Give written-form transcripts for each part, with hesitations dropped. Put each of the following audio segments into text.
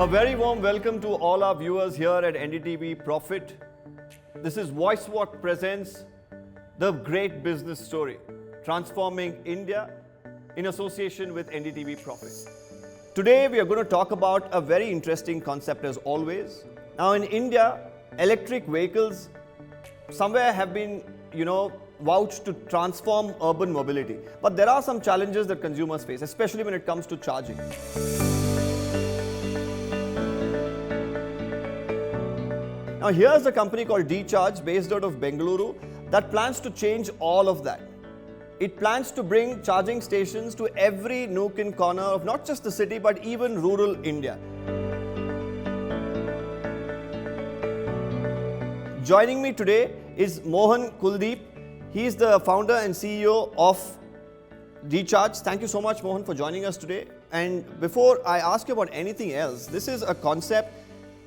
A very warm welcome to all our viewers here at NDTV Profit. This is VoiceWhat presents the great business story, transforming India in association with NDTV Profit. Today we are going to talk about a very interesting concept as always. Now in India, electric vehicles somewhere have been, vouched to transform urban mobility. But there are some challenges that consumers face, especially when it comes to charging. Now here's a company called DeCharge based out of Bangalore that plans to change all of that. It plans to bring charging stations to every nook and corner of not just the city but even rural India. Joining me today is Mohan Kuldeep. He is the founder and CEO of DeCharge. Thank you so much, Mohan, for joining us today. And before I ask you about anything else, this is a concept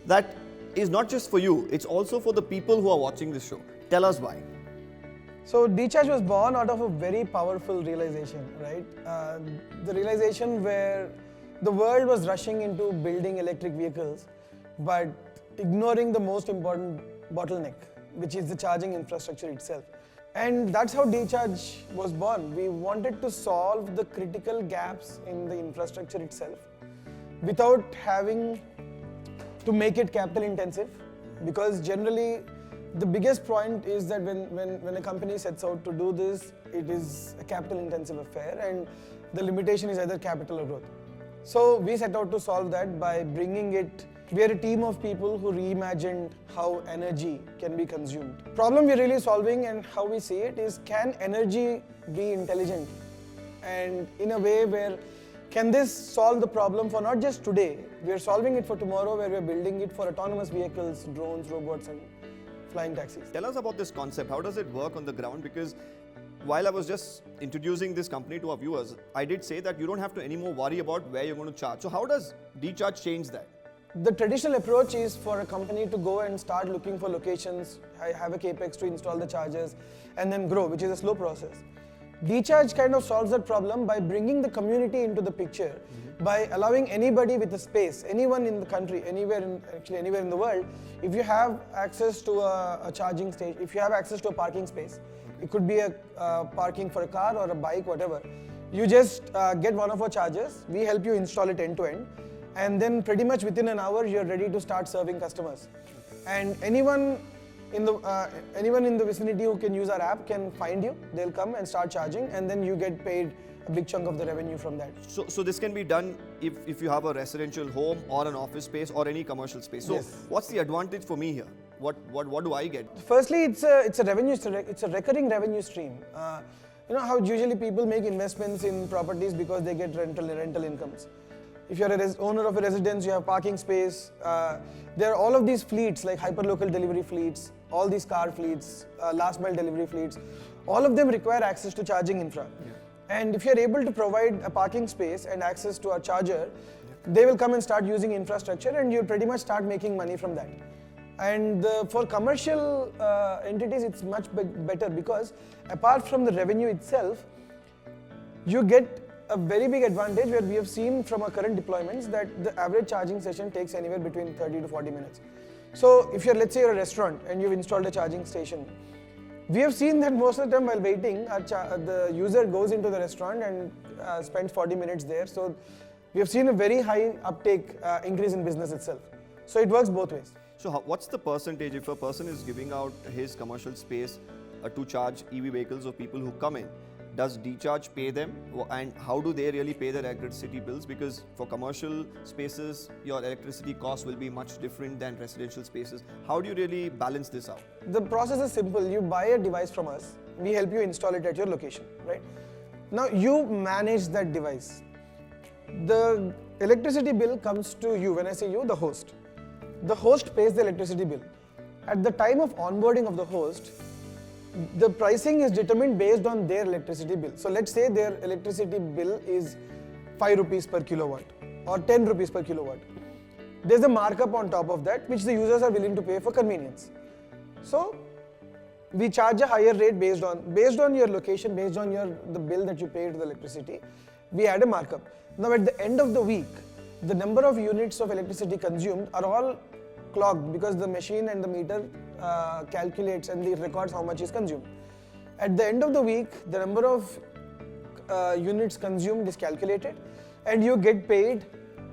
that is not just for you, it's also for the people who are watching this show. Tell us why. So DeCharge was born out of a very powerful realization, right? The realization where the world was rushing into building electric vehicles, but ignoring the most important bottleneck, which is the charging infrastructure itself. And that's how DeCharge was born. We wanted to solve the critical gaps in the infrastructure itself without having to make it capital intensive, because generally the biggest point is that when a company sets out to do this, it is a capital intensive affair and the limitation is either capital or growth. So we set out to solve that by bringing it. We are a team of people who reimagined how energy can be consumed. Problem we're really solving and how we see it is, can energy be intelligent? And in a way where, can this solve the problem for not just today, we are solving it for tomorrow, where we are building it for autonomous vehicles, drones, robots and flying taxis. Tell us about this concept. How does it work on the ground? Because while I was just introducing this company to our viewers, I did say that you don't have to anymore worry about where you're going to charge. So how does DeCharge change that? The traditional approach is for a company to go and start looking for locations, have a capex to install the chargers and then grow, which is a slow process. DeCharge kind of solves that problem by bringing the community into the picture, by allowing anybody with a space, anyone in the country, anywhere in the world, if you have access to a charging station, if you have access to a parking space, it could be a parking for a car or a bike, whatever. You just get one of our chargers, we help you install it end to end, and then pretty much within an hour you're ready to start serving customers. And anyone in the vicinity who can use our app can find you, they'll come and start charging, and then you get paid a big chunk of the revenue from that. So this can be done if you have a residential home or an office space or any commercial space. So yes. What's the advantage for me here? What do I get? Firstly, it's a recurring revenue stream. You know how usually people make investments in properties because they get rental incomes. If you're an owner of a residence, you have parking space. There are all of these fleets like hyperlocal delivery fleets, all these car fleets, last mile delivery fleets. All of them require access to charging infra. Yeah. And if you're able to provide a parking space and access to a charger, they will come and start using infrastructure and you'll pretty much start making money from that. And for commercial entities, it's much better because apart from the revenue itself, you get a very big advantage where we have seen from our current deployments that the average charging session takes anywhere between 30 to 40 minutes. So if let's say you're a restaurant and you've installed a charging station, we have seen that most of the time while waiting, the user goes into the restaurant and spends 40 minutes there. So we have seen a very high uptake increase in business itself. So it works both ways. So what's the percentage if a person is giving out his commercial space to charge EV vehicles of people who come in? Does DeCharge pay them, and how do they really pay their electricity bills? Because for commercial spaces, your electricity cost will be much different than residential spaces. How do you really balance this out? The process is simple. You buy a device from us, we help you install it at your location, right? Now you manage that device. The electricity bill comes to you. When I say you, the host. The host pays the electricity bill. At the time of onboarding of the host, the pricing is determined based on their electricity bill. So let's say their electricity bill is 5 rupees per kilowatt or 10 rupees per kilowatt. There's a markup on top of that which the users are willing to pay for convenience. So we charge a higher rate based on your location, based on the bill that you pay to the electricity. We add a markup. Now at the end of the week, the number of units of electricity consumed are all clocked because the machine and the meter calculates and it records how much is consumed. At the end of the week, the number of units consumed is calculated and you get paid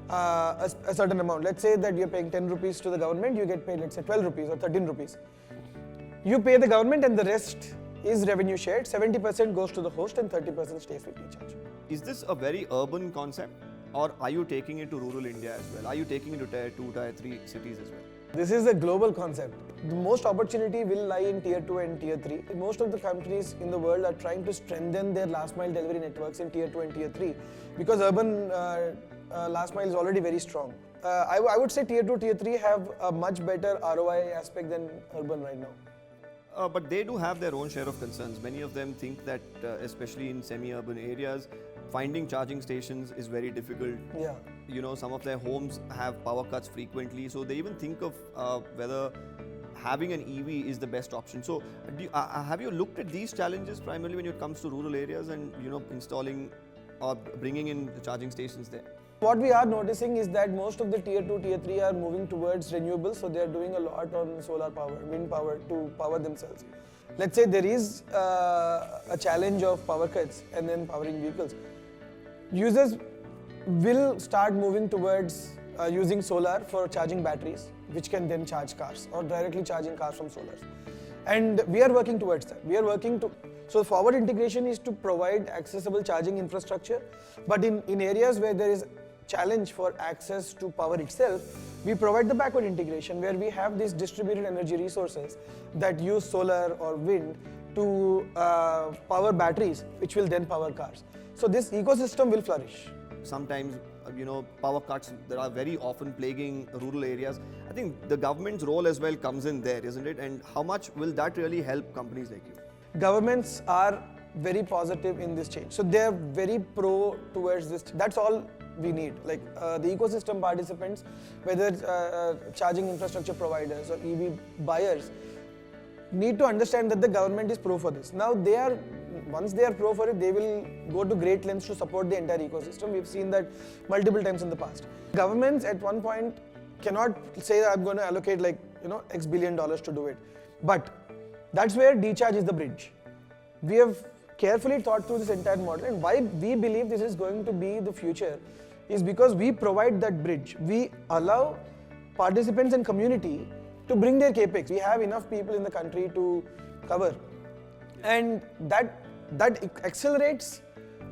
a certain amount. Let's say that you're paying 10 rupees to the government, you get paid, let's say 12 rupees or 13 rupees. You pay the government and the rest is revenue shared. 70% goes to the host and 30% stays with DeCharge. Is this a very urban concept, or are you taking it to rural India as well? Are you taking it to tier 2, tier 3 cities as well? This is a global concept. The most opportunity will lie in tier 2 and tier 3. Most of the countries in the world are trying to strengthen their last mile delivery networks in tier 2 and tier 3 because urban last mile is already very strong. I would say tier 2, tier 3 have a much better ROI aspect than urban right now. But they do have their own share of concerns. Many of them think that, especially in semi-urban areas, finding charging stations is very difficult. Yeah. You know, some of their homes have power cuts frequently, so they even think of whether having an EV is the best option. So, have you looked at these challenges primarily when it comes to rural areas and installing or bringing in the charging stations there? What we are noticing is that most of the tier 2, tier 3 are moving towards renewables, so they are doing a lot on solar power, wind power to power themselves. Let's say there is a challenge of power cuts and then powering vehicles. Users will start moving towards using solar for charging batteries, which can then charge cars or directly charging cars from solar. And we are working towards that. So forward integration is to provide accessible charging infrastructure, but in areas where there is challenge for access to power itself, we provide the backward integration where we have these distributed energy resources that use solar or wind to power batteries, which will then power cars. So this ecosystem will flourish. Sometimes, power cuts that are very often plaguing rural areas. I think the government's role as well comes in there, isn't it? And how much will that really help companies like you? Governments are very positive in this change. So they are very pro towards this. That's all we need. Like the ecosystem participants, whether charging infrastructure providers or EV buyers, need to understand that the government is pro for this. Now once they are pro for it, they will go to great lengths to support the entire ecosystem. We've seen that multiple times in the past. Governments at one point cannot say that I'm going to allocate X billion dollars to do it. But that's where DeCharge is the bridge. We have carefully thought through this entire model, and why we believe this is going to be the future is because we provide that bridge. We allow participants and community to bring their capex. We have enough people in the country to cover, and that accelerates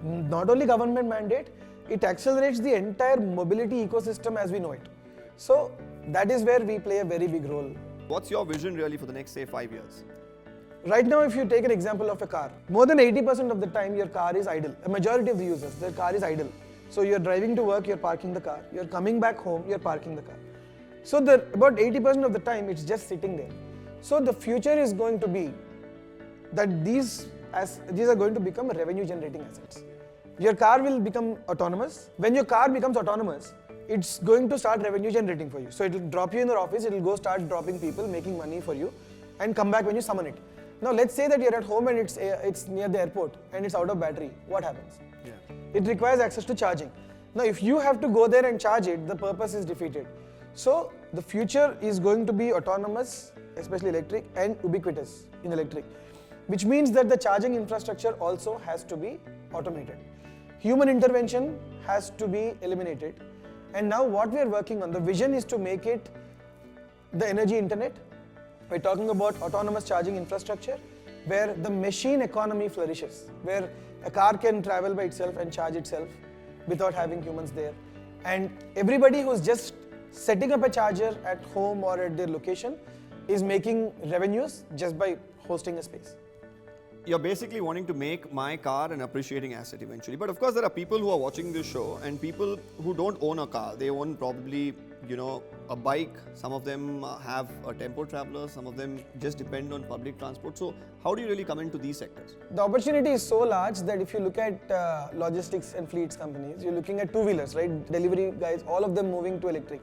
not only government mandate, it accelerates the entire mobility ecosystem as we know it. So that is where we play a very big role. What's your vision really for the next, say, 5 years? Right now, if you take an example of a car, more than 80% of the time your car is idle. A majority of the users, their car is idle. So you're driving to work, you're parking the car. You're coming back home, you're parking the car. So about 80% of the time, it's just sitting there. So the future is going to be that these are going to become revenue generating assets. Your car will become autonomous. When your car becomes autonomous, it's going to start revenue generating for you. So it will drop you in your office, it will go start dropping people, making money for you, and come back when you summon it. Now let's say that you're at home and it's near the airport and it's out of battery. What happens? Yeah. It requires access to charging. Now if you have to go there and charge it, the purpose is defeated. So the future is going to be autonomous, especially electric, and ubiquitous in electric, which means that the charging infrastructure also has to be automated. Human intervention has to be eliminated. And now what we are working on, the vision is to make it the energy internet. We're talking about autonomous charging infrastructure where the machine economy flourishes, where a car can travel by itself and charge itself without having humans there. And everybody who's just setting up a charger at home or at their location is making revenues just by hosting a space. You're basically wanting to make my car an appreciating asset eventually. But of course, there are people who are watching this show and people who don't own a car. They own probably, a bike. Some of them have a tempo traveler. Some of them just depend on public transport. So how do you really come into these sectors? The opportunity is so large that if you look at logistics and fleets companies, you're looking at two-wheelers, right? Delivery guys, all of them moving to electric.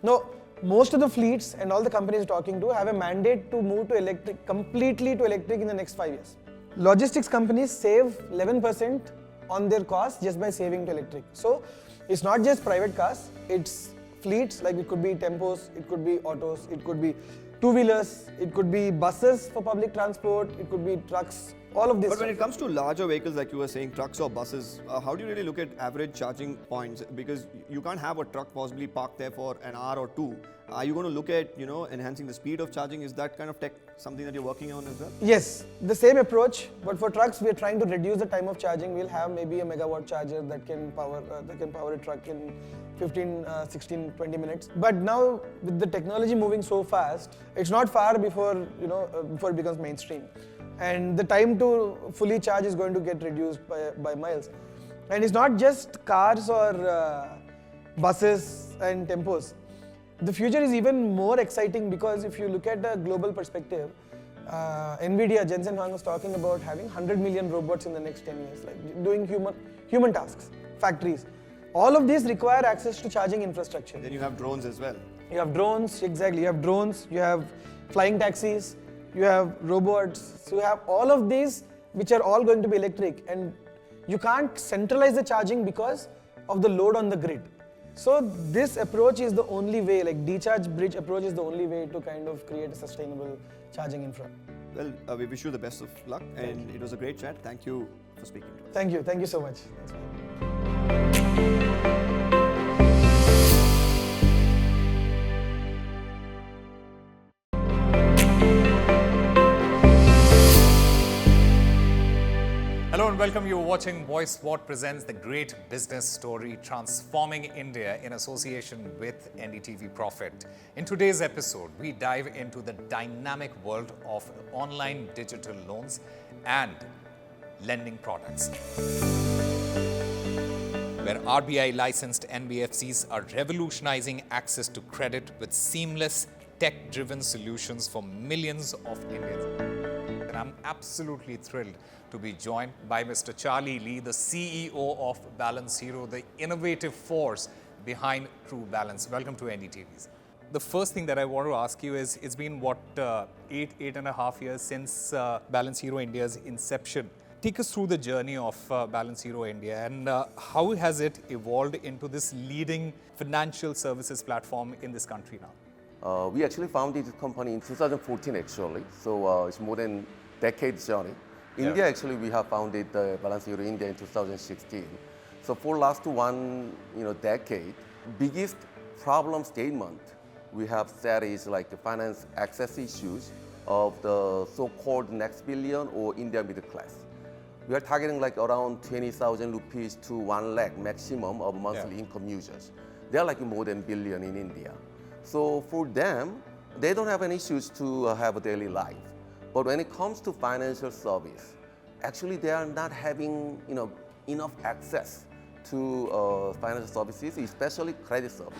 Now, most of the fleets and all the companies you're talking to have a mandate to move to electric, completely to electric in the next 5 years. Logistics companies save 11% on their cost just by saving to electric. So it's not just private cars, it's fleets, like it could be tempos, it could be autos, it could be two-wheelers, it could be buses for public transport, it could be trucks, all of this. But when it comes to larger vehicles, like you were saying, trucks or buses, how do you really look at average charging points? Because you can't have a truck possibly parked there for an hour or two. Are you going to look at, enhancing the speed of charging? Is that kind of tech something that you're working on as well? Yes, the same approach, but for trucks, we are trying to reduce the time of charging. We'll have maybe a megawatt charger that can power a truck in 15, 16, 20 minutes. But now, with the technology moving so fast, it's not far before it becomes mainstream. And the time to fully charge is going to get reduced by miles. And it's not just cars or buses and tempos. The future is even more exciting because if you look at the global perspective, NVIDIA, Jensen Huang was talking about having 100 million robots in the next 10 years, like doing human tasks, factories. All of these require access to charging infrastructure. Then you have drones as well. You have drones, exactly. You have drones, you have flying taxis, you have robots. So you have all of these which are all going to be electric, and you can't centralize the charging because of the load on the grid. So this approach is the only way, like DeCharge bridge approach is the only way to kind of create a sustainable charging infra. Well, we wish you the best of luck, and it was a great chat. Thank you for speaking to us. Thank you so much. Hello and welcome. You're watching VoiceWhat presents the great business story transforming India in association with NDTV Profit. In today's episode, we dive into the dynamic world of online digital loans and lending products, where RBI licensed NBFCs are revolutionizing access to credit with seamless tech-driven solutions for millions of Indians. And I'm absolutely thrilled to be joined by Mr. Charlie Lee, the CEO of Balance Hero, the innovative force behind True Balance. Welcome to NDTVs. The first thing that I want to ask you is, it's been what, 8.5 years since Balance Hero India's inception. Take us through the journey of Balance Hero India and how has it evolved into this leading financial services platform in this country now? We actually founded this company in 2014 actually, so it's more than a decade journey. India actually we have founded Balance Hero India in 2016. So for last one decade, biggest problem statement we have said is like the finance access issues of the so-called next billion or India middle class. We are targeting like around 20,000 rupees to 1 lakh maximum of monthly income users. They are like more than billion in India. So for them, they don't have any issues to have a daily life. But when it comes to financial service, actually they are not having enough access to financial services, especially credit service.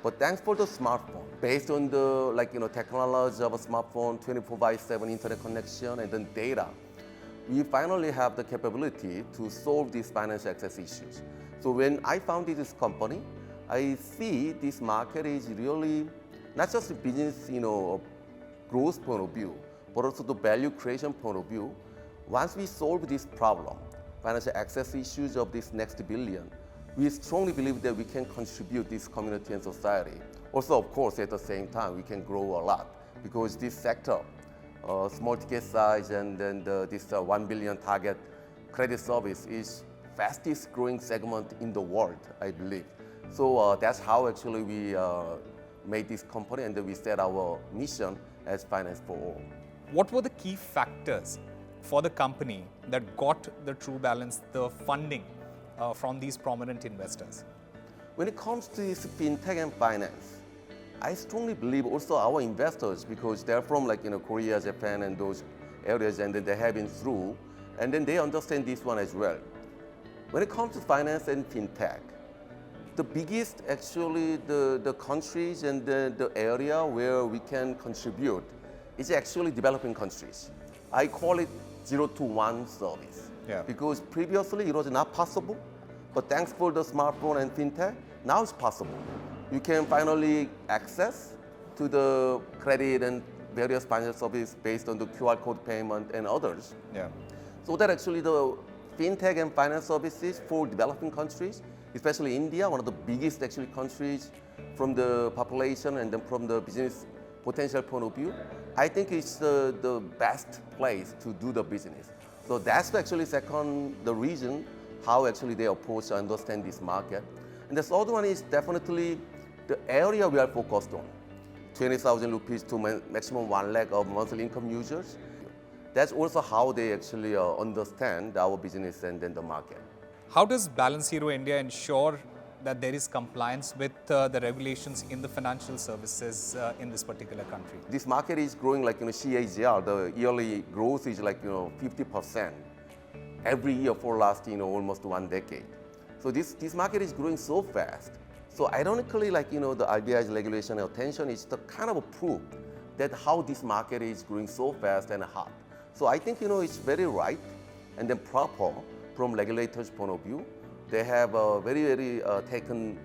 But thanks for the smartphone, based on the technology of a smartphone, 24/7 internet connection and then data, we finally have the capability to solve these financial access issues. So when I founded this company, I see this market is really not just a business growth point of view, but also the value creation point of view. Once we solve this problem, financial access issues of this next billion, we strongly believe that we can contribute this community and society. Also, of course, at the same time, we can grow a lot because this sector, small ticket size and then this 1 billion target credit service is fastest growing segment in the world, I believe. So that's how actually we made this company and then we set our mission as Finance for All. What were the key factors for the company that got the True Balance, the funding from these prominent investors? When it comes to this fintech and finance, I strongly believe also our investors, because they're from Korea, Japan and those areas, and then they have been through, and then they understand this one as well. When it comes to finance and fintech, the biggest actually the countries and the area where we can contribute is actually developing countries. I call it 0 to 1 service. Because previously it was not possible, but thanks for the smartphone and fintech, now it's possible. You can finally access to the credit and various financial services based on the QR code payment and others. So that actually the fintech and finance services for developing countries, especially India, one of the biggest actually countries from the population and then from the business potential point of view, I think it's the best place to do the business. So that's actually second, the reason how actually they approach and understand this market. And the third one is definitely the area we are focused on. 20,000 rupees to maximum 1 lakh of monthly income users. That's also how they actually understand our business and then the market. How does Balance Hero India ensure that there is compliance with the regulations in the financial services in this particular country? This market is growing like, CAGR, the yearly growth is like, 50% every year for last, almost 1 decade. So this market is growing so fast. So ironically, like, the RBI's regulation and attention is the kind of a proof that how this market is growing so fast and hot. So I think, it's very right and then proper from regulators' point of view. They have very taken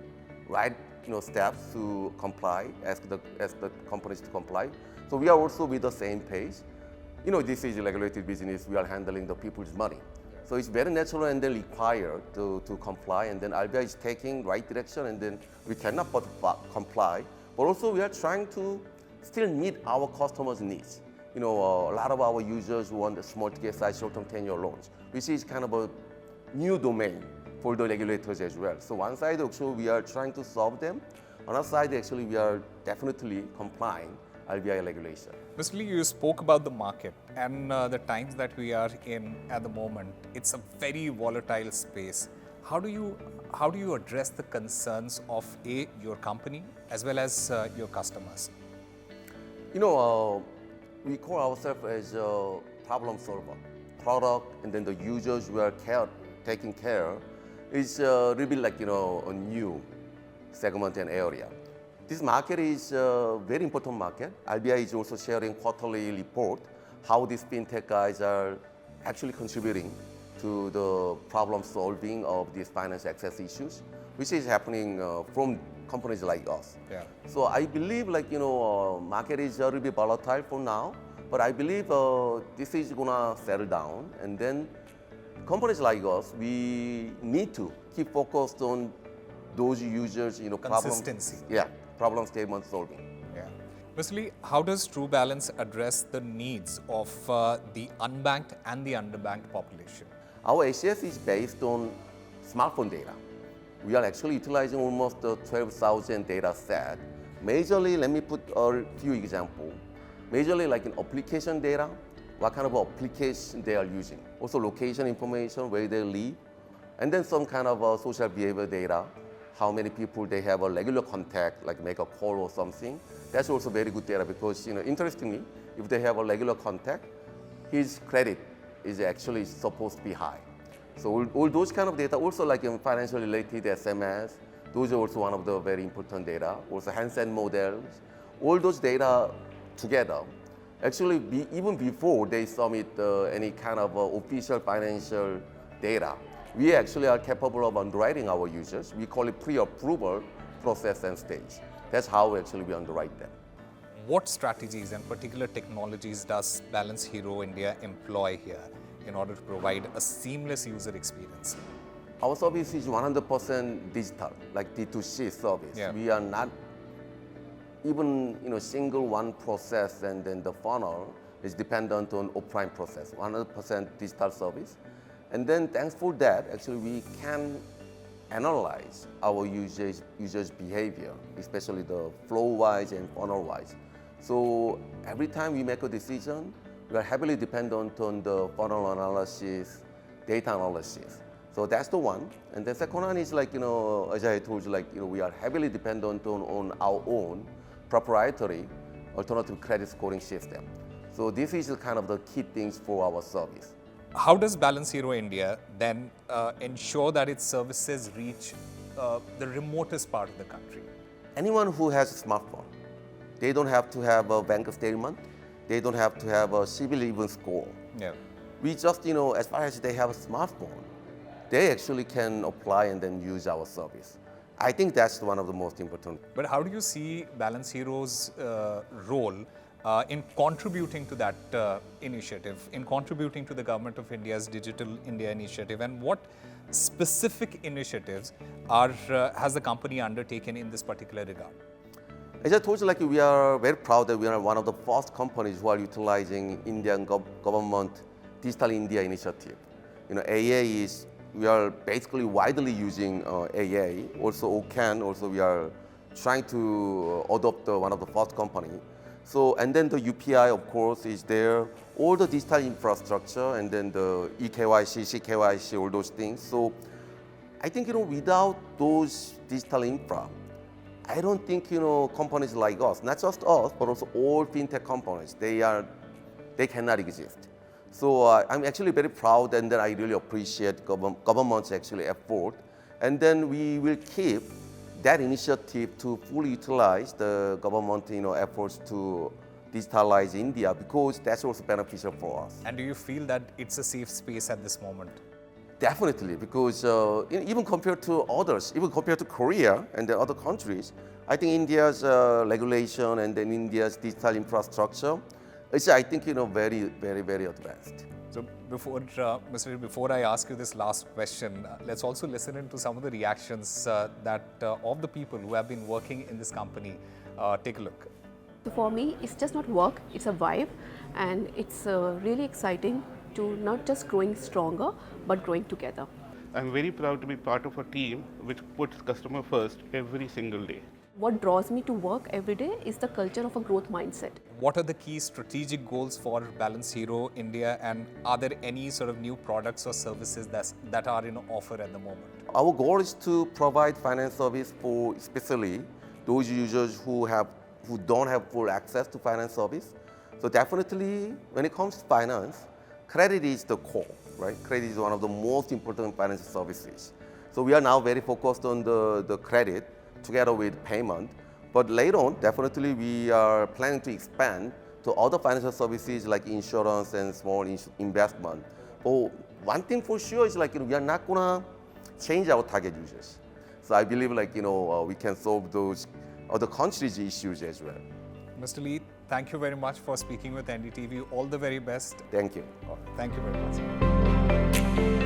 right steps to comply, ask the companies to comply. So we are also with the same page. This is a regulated business. We are handling the people's money. So it's very natural and then required to comply. And then RBI is taking right direction, and then we cannot but comply. But also we are trying to still meet our customers' needs. A lot of our users want small ticket size short-term tenure loans, which is kind of a new domain for the regulators as well. So one side actually we are trying to solve them. Another side actually we are definitely complying RBI regulation. Mr. Lee, you spoke about the market and the times that we are in at the moment. It's a very volatile space. How do you address the concerns of your company as well as your customers? We call ourselves as a problem solver. Product and then the users we are taking care is really like a new segment and area. This market is a very important market. RBI is also sharing quarterly report how these fintech guys are actually contributing to the problem solving of these finance access issues, which is happening from companies like us. Yeah. So I believe market is a little bit volatile for now, but I believe this is gonna settle down, and then companies like us, we need to keep focused on those users, Consistency. problem statement solving. Yeah. Mr. Lee, how does True Balance address the needs of the unbanked and the underbanked population? Our ACS is based on smartphone data. We are actually utilizing almost 12,000 data set. Majorly, let me put a few examples. Majorly like in application data, what kind of application they are using. Also location information, where they live. And then some kind of social behavior data, how many people they have a regular contact, like make a call or something. That's also very good data because, interestingly, if they have a regular contact, his credit is actually supposed to be high. So all those kind of data, also like in financial related SMS, those are also one of the very important data. Also handset models, all those data together. Actually, even before they submit any kind of official financial data, we actually are capable of underwriting our users. We call it pre-approval process and stage. That's how actually we underwrite them. What strategies and particular technologies does Balance Hero India employ here in order to provide a seamless user experience? Our service is 100% digital, like D2C service. Yeah. We are not even single one process, and then the funnel is dependent on offline process, 100% digital service. And then thanks for that, actually we can analyze our users' behavior, especially the flow-wise and funnel-wise. So every time we make a decision, we are heavily dependent on the funnel analysis, data analysis. So that's the one. And the second one is like, as I told you, we are heavily dependent on our own proprietary alternative credit scoring system. So this is kind of the key things for our service. How does Balance Hero India then ensure that its services reach the remotest part of the country? Anyone who has a smartphone, they don't have to have a bank statement. They don't have to have a CIBIL even score. Yeah. We just, as far as they have a smartphone, they actually can apply and then use our service. I think that's one of the most important. But how do you see Balance Hero's role in contributing to that initiative, in contributing to the Government of India's Digital India initiative, and what specific initiatives has the company undertaken in this particular regard? As I told you, like, we are very proud that we are one of the first companies who are utilizing Indian government Digital India initiative. We are basically widely using AA, also OCAN, also we are trying to adopt one of the first company. So, and then the UPI, of course, is there, all the digital infrastructure, and then the eKYC, CKYC, all those things. So I think, without those digital infra, I don't think, companies like us, not just us, but also all fintech companies, they cannot exist. So I'm actually very proud, and then I really appreciate government's actually effort. And then we will keep that initiative to fully utilize the government efforts to digitalize India, because that's also beneficial for us. And do you feel that it's a safe space at this moment? Definitely, because even compared to others, even compared to Korea and the other countries, I think India's regulation and then India's digital infrastructure is, I think, very, very, very advanced. So before I ask you this last question, let's also listen into some of the reactions of the people who have been working in this company. Take a look. So for me, it's just not work, it's a vibe, and it's really exciting to not just growing stronger, but growing together. I'm very proud to be part of a team which puts customer first every single day. What draws me to work every day is the culture of a growth mindset. What are the key strategic goals for Balance Hero India, and are there any sort of new products or services that are in offer at the moment? Our goal is to provide finance service for especially those users who don't have full access to finance service. So definitely, when it comes to finance, credit is the core, right? Credit is one of the most important financial services. So we are now very focused on the credit together with payment. But later on, definitely we are planning to expand to other financial services like insurance and small investment. But one thing for sure is, we are not gonna change our target users. So I believe we can solve those other countries' issues as well. Mr. Lee, thank you very much for speaking with NDTV. All the very best. Thank you. Thank you very much.